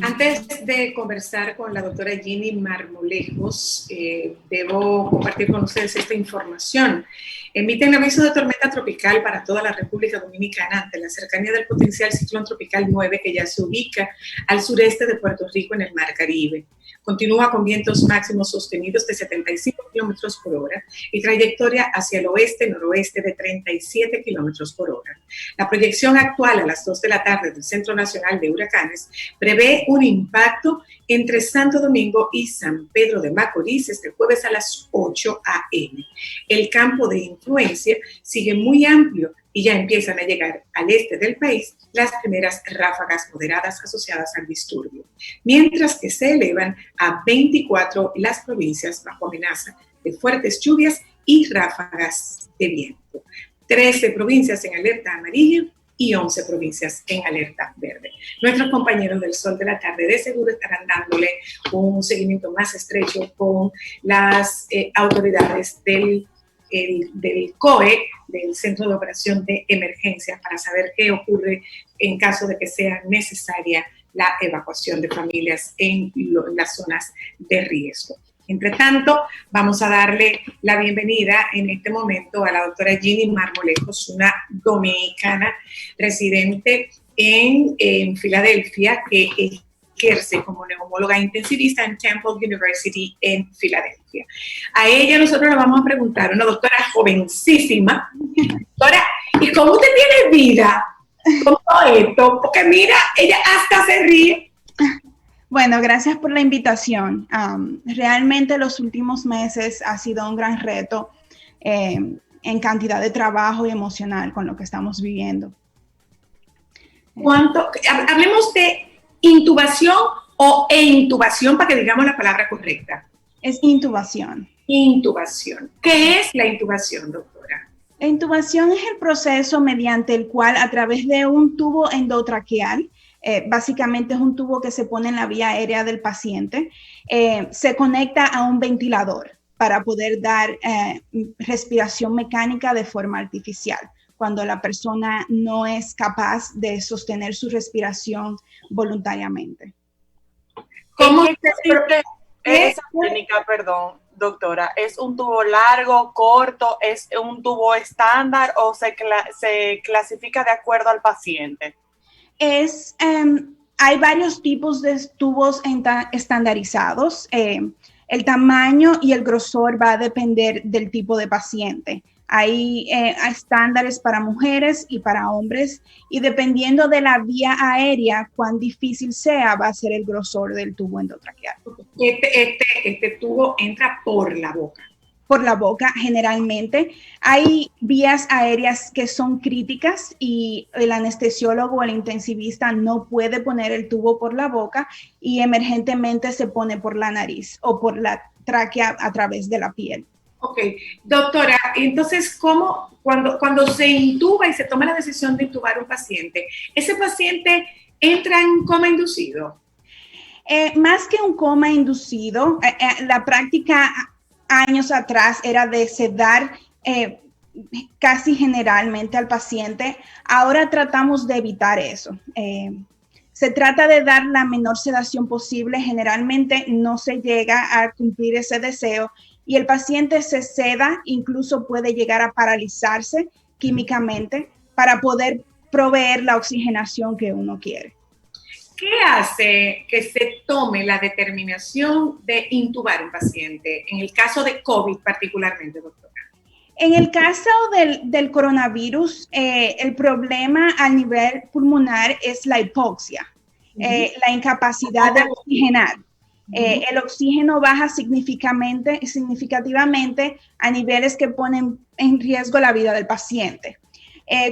Antes de conversar con la doctora Ginny Marmolejos, debo compartir con ustedes esta información. Emiten aviso de tormenta tropical para toda la República Dominicana ante la cercanía del potencial ciclón tropical 9 que ya se ubica al sureste de Puerto Rico en el Mar Caribe. Continúa con vientos máximos sostenidos de 75 kilómetros por hora y trayectoria hacia el oeste-noroeste de 37 kilómetros por hora. La proyección actual a las 2 de la tarde del Centro Nacional de Huracanes prevé un impacto entre Santo Domingo y San Pedro de Macorís este jueves a las 8 a.m. El campo de influencia sigue muy amplio y ya empiezan a llegar al este del país las primeras ráfagas moderadas asociadas al disturbio, mientras que se elevan a 24 las provincias bajo amenaza de fuertes lluvias y ráfagas de viento. 13 provincias en alerta amarilla y 11 provincias en alerta verde. Nuestros compañeros del Sol de la Tarde de seguro estarán dándole un seguimiento más estrecho con las autoridades del COE, del Centro de Operación de Emergencia, para saber qué ocurre en caso de que sea necesaria la evacuación de familias en las zonas de riesgo. Entre tanto, vamos a darle la bienvenida en este momento a la doctora Ginny Marmolejos, una dominicana residente en Filadelfia, que ejerce como neumóloga intensivista en Temple University en Filadelfia. A ella nosotros le vamos a preguntar, una doctora jovencísima, doctora, ¿y cómo usted tiene vida con todo esto? Porque mira, ella hasta se ríe. Bueno, gracias por la invitación. Realmente los últimos meses ha sido un gran reto en cantidad de trabajo y emocional con lo que estamos viviendo. Hablemos de intubación o intubación para que digamos la palabra correcta. Es intubación. Intubación. ¿Qué es la intubación, doctora? La intubación es el proceso mediante el cual, a través de un tubo endotraqueal, básicamente es un tubo que se pone en la vía aérea del paciente, se conecta a un ventilador para poder dar respiración mecánica de forma artificial, cuando la persona no es capaz de sostener su respiración voluntariamente. ¿Cómo esa técnica, perdón, doctora? ¿Es un tubo largo, corto, es un tubo estándar o se clasifica de acuerdo al paciente? Hay varios tipos de tubos estandarizados. El tamaño y el grosor va a depender del tipo de paciente. Hay estándares para mujeres y para hombres, y dependiendo de la vía aérea, cuán difícil sea, va a ser el grosor del tubo endotraqueal. Este tubo entra por la boca. Por la boca, generalmente. Hay vías aéreas que son críticas y el anestesiólogo o el intensivista no puede poner el tubo por la boca y emergentemente se pone por la nariz o por la tráquea a través de la piel. Ok, doctora, entonces, ¿cómo cuando se intuba y se toma la decisión de intubar un paciente, ese paciente entra en coma inducido? Más que un coma inducido, la práctica años atrás era de sedar casi generalmente al paciente. Ahora tratamos de evitar eso. Se trata de dar la menor sedación posible. Generalmente no se llega a cumplir ese deseo y el paciente se seda, incluso puede llegar a paralizarse químicamente para poder proveer la oxigenación que uno quiere. ¿Qué hace que se tome la determinación de intubar un paciente? En el caso de COVID particularmente, doctora. En el caso del coronavirus, el problema a nivel pulmonar es la hipoxia, la incapacidad de oxigenar. El oxígeno baja significativamente a niveles que ponen en riesgo la vida del paciente.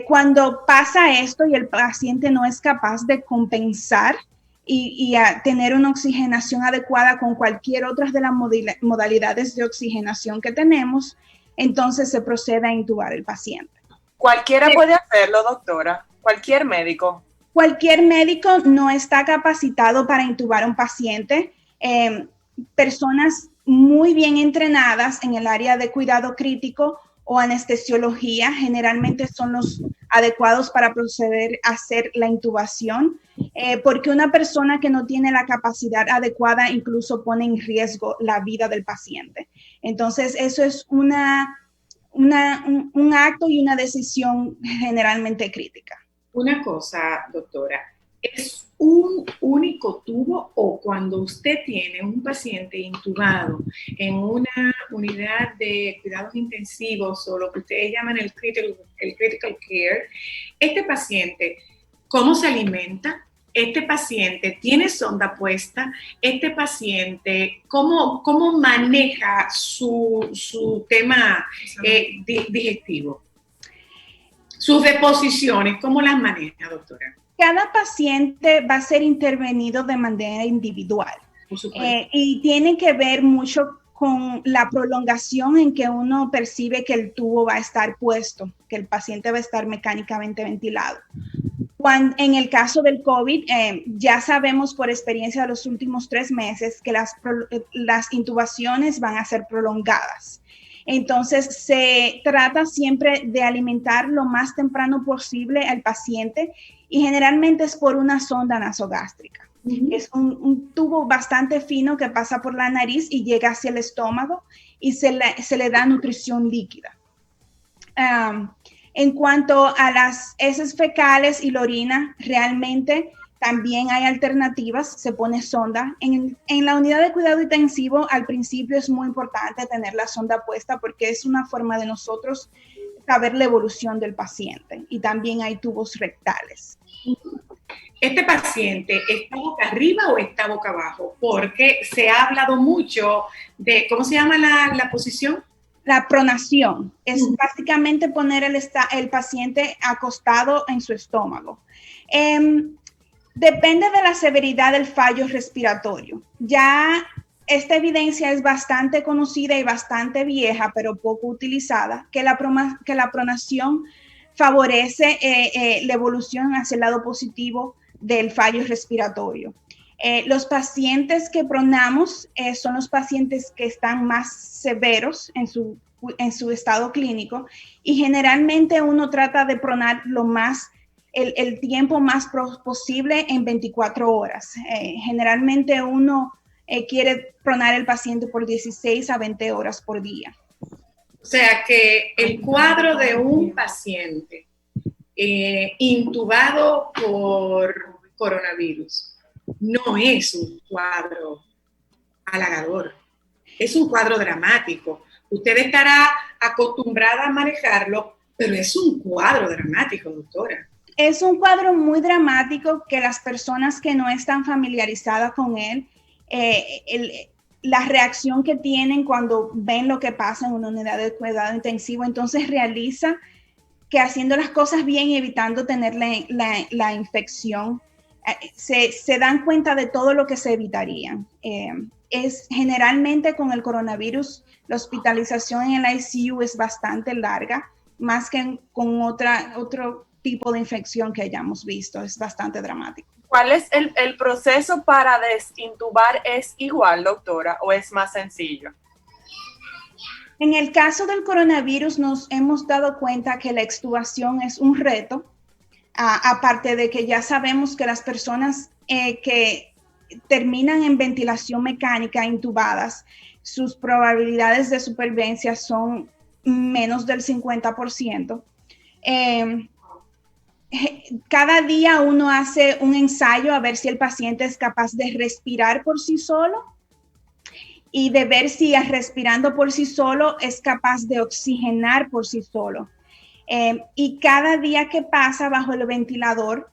Cuando pasa esto y el paciente no es capaz de compensar y a tener una oxigenación adecuada con cualquier otra de las modalidades de oxigenación que tenemos, entonces se procede a intubar el paciente. ¿Cualquiera puede hacerlo, doctora? ¿Cualquier médico? Cualquier médico no está capacitado para intubar a un paciente. Personas muy bien entrenadas en el área de cuidado crítico o anestesiología generalmente son los adecuados para proceder a hacer la intubación porque una persona que no tiene la capacidad adecuada incluso pone en riesgo la vida del paciente. Entonces, eso es un acto y una decisión generalmente crítica. Una cosa, doctora, ¿es un único tubo o cuando usted tiene un paciente intubado en una unidad de cuidados intensivos o lo que ustedes llaman el critical care, este paciente, cómo se alimenta? Este paciente tiene sonda puesta, este paciente, ¿cómo maneja su tema digestivo? Sus deposiciones, ¿cómo las maneja, doctora? Cada paciente va a ser intervenido de manera individual y tiene que ver mucho con la prolongación en que uno percibe que el tubo va a estar puesto, que el paciente va a estar mecánicamente ventilado. En el caso del COVID, ya sabemos por experiencia de los últimos 3 meses que las intubaciones van a ser prolongadas. Entonces, se trata siempre de alimentar lo más temprano posible al paciente y generalmente es por una sonda nasogástrica. Es un tubo bastante fino que pasa por la nariz y llega hacia el estómago y se le da nutrición líquida. En cuanto a las heces fecales y la orina, realmente también hay alternativas, se pone sonda. En la unidad de cuidado intensivo, al principio es muy importante tener la sonda puesta porque es una forma de nosotros saber la evolución del paciente. Y también hay tubos rectales. ¿Este paciente está boca arriba o está boca abajo? Porque se ha hablado mucho de, ¿cómo se llama la posición? La pronación es básicamente poner el paciente acostado en su estómago. Depende de la severidad del fallo respiratorio. Ya esta evidencia es bastante conocida y bastante vieja, pero poco utilizada, que la pronación favorece la evolución hacia el lado positivo del fallo respiratorio. Los pacientes que pronamos son los pacientes que están más severos en su estado clínico y generalmente uno trata de pronar el tiempo más posible en 24 horas. Generalmente uno quiere pronar el paciente por 16 a 20 horas por día. O sea que el cuadro de un paciente intubado por coronavirus no es un cuadro halagador, es un cuadro dramático. Usted estará acostumbrada a manejarlo, pero es un cuadro dramático, doctora. Es un cuadro muy dramático que las personas que no están familiarizadas con él, la reacción que tienen cuando ven lo que pasa en una unidad de cuidado intensivo, entonces realiza que haciendo las cosas bien y evitando tener la infección, se dan cuenta de todo lo que se evitaría. Es generalmente con el coronavirus, la hospitalización en el ICU es bastante larga, más que con otro tipo de infección que hayamos visto. Es bastante dramático. ¿Cuál es el proceso para desintubar? ¿Es igual, doctora, o es más sencillo? En el caso del coronavirus nos hemos dado cuenta que la extubación es un reto, aparte de que ya sabemos que las personas que terminan en ventilación mecánica intubadas, sus probabilidades de supervivencia son menos del 50%. Cada día uno hace un ensayo a ver si el paciente es capaz de respirar por sí solo y de ver si respirando por sí solo es capaz de oxigenar por sí solo. Y cada día que pasa bajo el ventilador,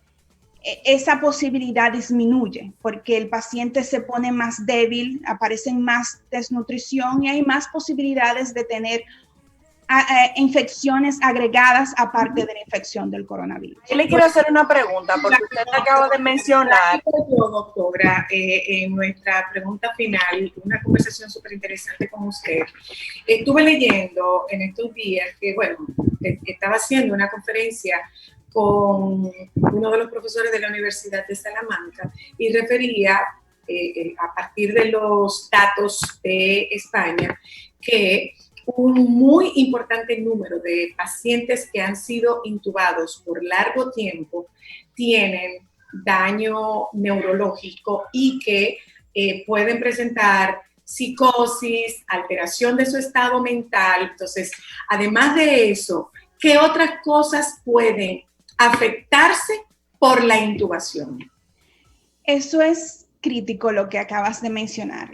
esa posibilidad disminuye porque el paciente se pone más débil, aparecen más desnutrición y hay más posibilidades de tener infecciones agregadas aparte de la infección del coronavirus. Yo le quiero hacer una pregunta porque usted acaba de mencionar. Doctora, en nuestra pregunta final, una conversación súper interesante con usted. Estuve leyendo en estos días que, bueno, estaba haciendo una conferencia con uno de los profesores de la Universidad de Salamanca y refería, a partir de los datos de España, que un muy importante número de pacientes que han sido intubados por largo tiempo tienen daño neurológico y que pueden presentar psicosis, alteración de su estado mental. Entonces, además de eso, ¿qué otras cosas pueden afectarse por la intubación? Eso es crítico lo que acabas de mencionar.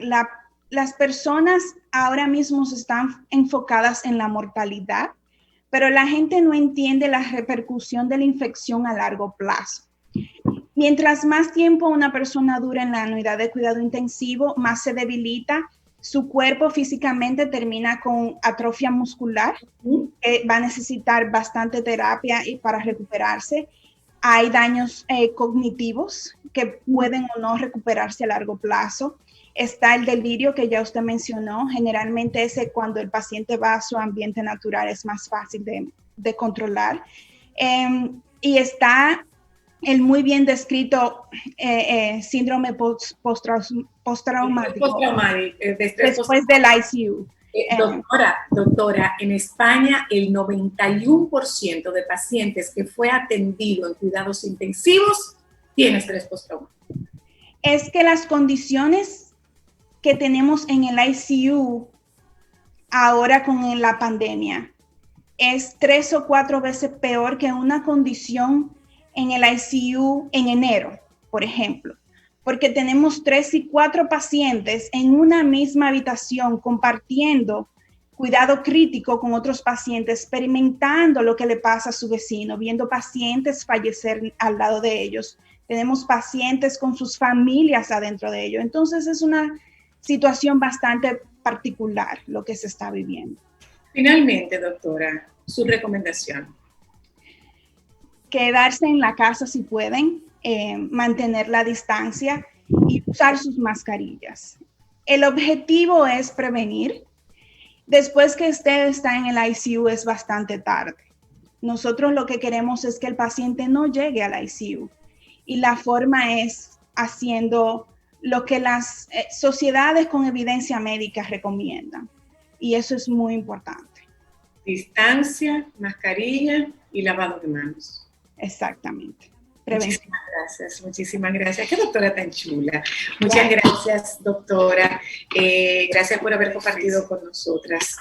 Las personas ahora mismo están enfocadas en la mortalidad, pero la gente no entiende la repercusión de la infección a largo plazo. Mientras más tiempo una persona dura en la unidad de cuidado intensivo, más se debilita, su cuerpo físicamente termina con atrofia muscular, va a necesitar bastante terapia para recuperarse. Hay daños cognitivos que pueden o no recuperarse a largo plazo. Está el delirio que ya usted mencionó. Generalmente ese, cuando el paciente va a su ambiente natural, es más fácil de controlar. Y está el muy bien descrito síndrome postraumático después del ICU. Doctora, en España el 91% de pacientes que fue atendido en cuidados intensivos tiene estrés postraumático. Es que las condiciones que tenemos en el ICU ahora con la pandemia es 3 o 4 veces peor que una condición en el ICU en enero, por ejemplo, porque tenemos 3 y 4 pacientes en una misma habitación compartiendo cuidado crítico con otros pacientes, experimentando lo que le pasa a su vecino, viendo pacientes fallecer al lado de ellos. Tenemos pacientes con sus familias adentro de ellos. Entonces es una situación bastante particular lo que se está viviendo. Finalmente, doctora, su recomendación. Quedarse en la casa si pueden, mantener la distancia y usar sus mascarillas. El objetivo es prevenir. Después que usted está en el ICU es bastante tarde. Nosotros lo que queremos es que el paciente no llegue al ICU y la forma es haciendo lo que las sociedades con evidencia médica recomiendan y eso es muy importante. Distancia, mascarilla y lavado de manos. Exactamente. Muchísimas gracias. Qué doctora tan chula. Muchas gracias, doctora. Gracias por haber compartido con nosotras.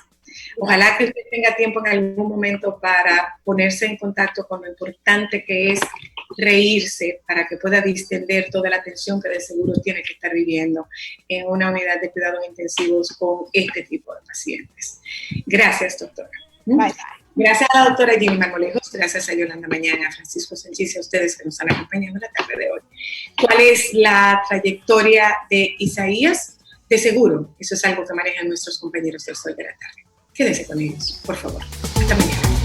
Ojalá que usted tenga tiempo en algún momento para ponerse en contacto con lo importante que es reírse para que pueda distender toda la atención que de seguro tiene que estar viviendo en una unidad de cuidados intensivos con este tipo de pacientes. Gracias, doctora. Bye, bye. Gracias a la doctora Ginny Marmolejos, gracias a Yolanda Mañana, a Francisco Sánchez y a ustedes que nos han acompañado en la tarde de hoy. ¿Cuál es la trayectoria de Isaías? De seguro, eso es algo que manejan nuestros compañeros del Sol de la Tarde. Quédense con ellos, por favor. Hasta mañana.